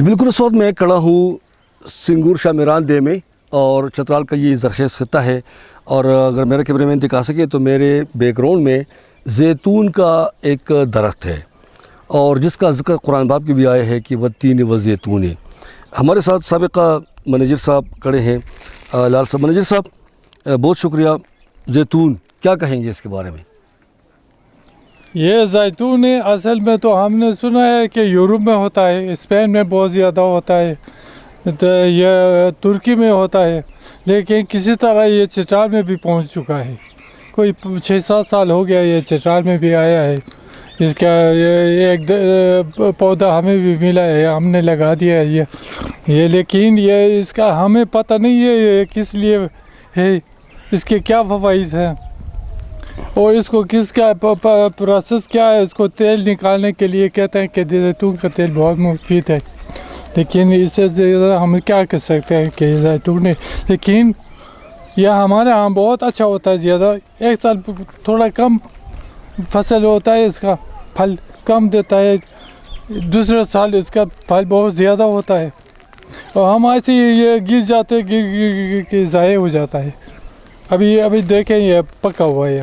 بالکل اس وقت میں کھڑا ہوں سنگور شاہ میران ڈے میں، اور چترال کا یہ زرخیز خطہ ہے، اور اگر میرے کیمرے مین دکھا سکے تو میرے بیک گراؤنڈ میں زیتون کا ایک درخت ہے، اور جس کا ذکر قرآن پاک کی بھی آیا ہے کہ والتین والزیتون۔ ہمارے ساتھ سابقہ منیجر صاحب کھڑے ہیں، لال صاحب۔ منیجر صاحب بہت شکریہ۔ زیتون کیا کہیں گے اس کے بارے میں؟ یہ زیتون اصل میں تو ہم نے سنا ہے کہ یورپ میں ہوتا ہے، اسپین میں بہت زیادہ ہوتا ہے، تو یہ ترکی میں ہوتا ہے، لیکن کسی طرح یہ چترال میں بھی پہنچ چکا ہے۔ کوئی 6-7 سال ہو گیا یہ چترال میں بھی آیا ہے۔ اس کا ایک پودا ہمیں بھی ملا ہے، ہم نے لگا دیا ہے یہ لیکن یہ اس کا ہمیں پتہ نہیں ہے یہ کس لیے ہے، اس کے کیا فوائد ہیں، اور اس کو کس کا پروسیس کیا ہے۔ اس کو تیل نکالنے کے لیے کہتے ہیں کہ زیتون کا تیل بہت مفید ہے، لیکن اس سے زیادہ ہم کیا کر سکتے ہیں کہ زیتون ہے، لیکن یہ ہمارے ہاں بہت اچھا ہوتا ہے۔ زیادہ ایک سال تھوڑا کم فصل ہوتا ہے، اس کا پھل کم دیتا ہے، دوسرے سال اس کا پھل بہت زیادہ ہوتا ہے، اور ہم ایسے یہ گر جاتے گر کے ضائع ہو جاتا ہے۔ ابھی دیکھیں یہ پکا ہوا ہے۔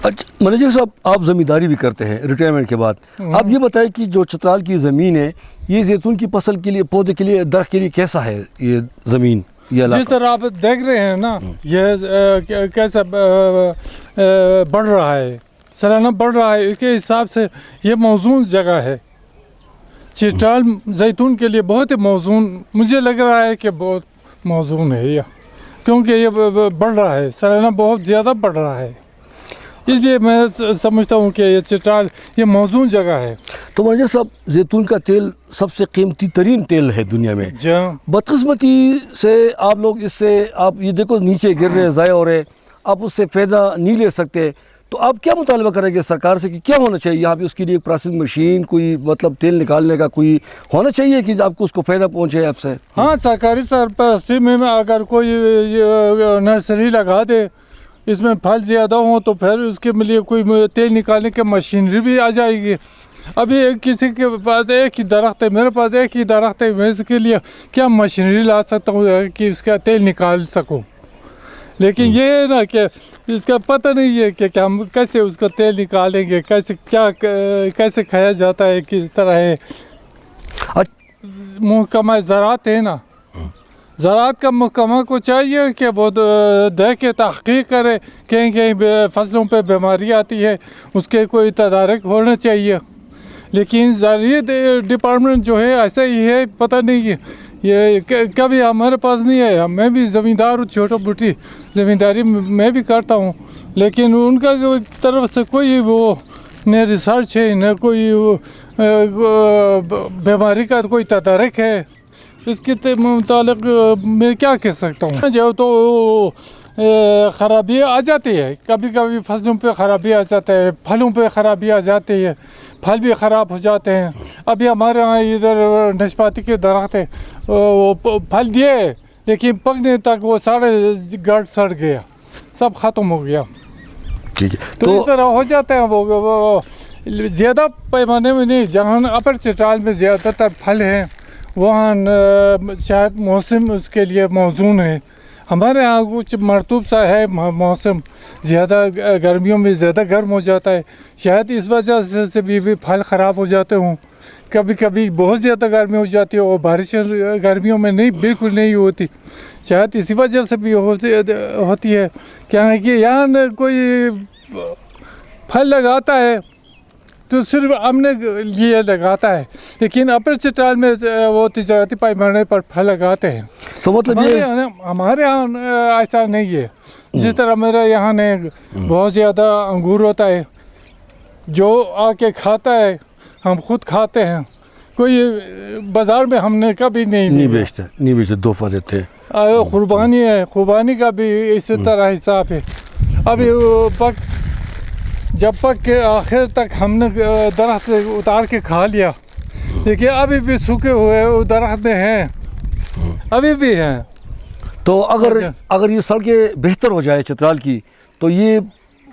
اچھا منیجر صاحب، آپ زمینداری بھی کرتے ہیں ریٹائرمنٹ کے بعد، آپ یہ بتائیں کہ جو چترال کی زمین ہے یہ زیتون کی فصل کے لیے، پودے کے لیے، درخت کے لیے کیسا ہے یہ زمین، یہ علاقہ؟ جس طرح آپ دیکھ رہے ہیں نا، یہ کیسا بڑھ رہا ہے، سالانہ بڑھ رہا ہے، اس کے حساب سے یہ موزون جگہ ہے۔ چترال زیتون کے لیے بہت ہی موزون، مجھے لگ رہا ہے کہ بہت موزون ہے یہ، کیونکہ یہ بڑھ رہا ہے، سالانہ بہت زیادہ بڑھ رہا ہے، اس لیے میں سمجھتا ہوں کہ یہ چترال یہ موزون جگہ ہے۔ تو منیجر صاحب، زیتون کا تیل سب سے قیمتی ترین تیل ہے دنیا میں، بدقسمتی سے آپ لوگ اس سے، آپ یہ دیکھو نیچے گر رہے، ضائع ہو رہے، آپ اس سے فائدہ نہیں لے سکتے، تو آپ کیا مطالبہ کریں گے سرکار سے کہ کیا ہونا چاہیے یہاں پہ؟ اس کے لیے پروسیسنگ مشین، کوئی مطلب تیل نکالنے کا کوئی ہونا چاہیے کہ آپ کو اس کو فائدہ پہنچے آپ سے؟ ہاں، سرکاری سرپرستی میں اگر کوئی نرسری لگا دے، اس میں پھل زیادہ ہوں، تو پھر اس کے لیے کوئی تیل نکالنے کی مشینری بھی آ جائے گی۔ ابھی کسی کے پاس ایک ہی درخت ہے، میرے پاس ایک ہی درخت ہے، میں اس کے لیے کیا مشینری لا سکتا ہوں کہ اس کا تیل نکال سکوں؟ لیکن یہ ہے نا کہ اس کا پتہ نہیں ہے کہ ہم کیسے اس کا تیل نکالیں گے، کیسے کھایا جاتا ہے، کس طرح ہے۔ محکمہ زراعت ہے نا، زراعت کا محکمہ کو چاہیے کہ وہ دیکھ کے تحقیق کرے، کہیں فصلوں پہ بیماری آتی ہے، اس کے کوئی تدارک ہونا چاہیے۔ لیکن زراعت ڈپارٹمنٹ جو ہے ایسا ہی ہے، پتہ نہیں ہے، یہ کبھی ہمارے پاس نہیں ہے۔ میں بھی زمیندار ہوں، چھوٹا موٹی زمینداری میں بھی کرتا ہوں، لیکن ان کا طرف سے کوئی وہ نہ ریسرچ ہے، نہ کوئی بیماری کا کوئی تدارک ہے۔ اس کے متعلق میں کیا کہہ سکتا ہوں؟ جو تو خرابی آ جاتی ہے، کبھی کبھی فصلوں پہ خرابی آ جاتا ہے، پھلوں پہ خرابی آ جاتی ہے، پھل بھی خراب ہو جاتے ہیں۔ ابھی ہمارے یہاں ادھر نشپاتی کے درخت ہے، وہ پھل دیے لیکن پکنے تک وہ سارے گڑ سڑ گیا، سب ختم ہو گیا۔ ٹھیک ہے، تو اس طرح ہو جاتا ہے۔ وہ زیادہ پیمانے میں نہیں، جہاں اپر چترال میں زیادہ تر پھل ہیں وہاں شاید موسم اس کے لیے موزون ہے۔ ہمارے یہاں کچھ مرطوب سا ہے موسم، زیادہ گرمیوں میں زیادہ گرم ہو جاتا ہے، شاید اس وجہ سے بھی پھل خراب ہو جاتے ہوں۔ کبھی کبھی بہت زیادہ گرمی ہو جاتی ہے اور بارش گرمیوں میں نہیں، بالکل نہیں ہوتی، شاید اسی وجہ سے بھی ہوتی ہے۔ کیا ہے کہ یہاں کوئی پھل لگاتا ہے تو صرف ہم نے یہ لگاتا ہے، لیکن اپر چترال میں وہ تجارتی پیمانے پر پھل لگاتے ہیں۔ تو مطلب ہمارے یہاں ایسا نہیں ہے۔ جس طرح میرے یہاں نے بہت زیادہ انگور ہوتا ہے، جو آ کے کھاتا ہے، ہم خود کھاتے ہیں، کوئی بازار میں ہم نے کبھی نہیں بیچتے، تحفہ دیتے۔ قربانی ہے، قربانی کا بھی اسی طرح حساب ہے۔ ابھی جب پک کے آخر تک ہم نے درخت سے اتار کے کھا لیا، لیکن ابھی بھی سوکھے ہوئے وہ درخت میں ہیں، ابھی بھی ہیں۔ تو اگر یہ سڑکیں بہتر ہو جائے چترال کی، تو یہ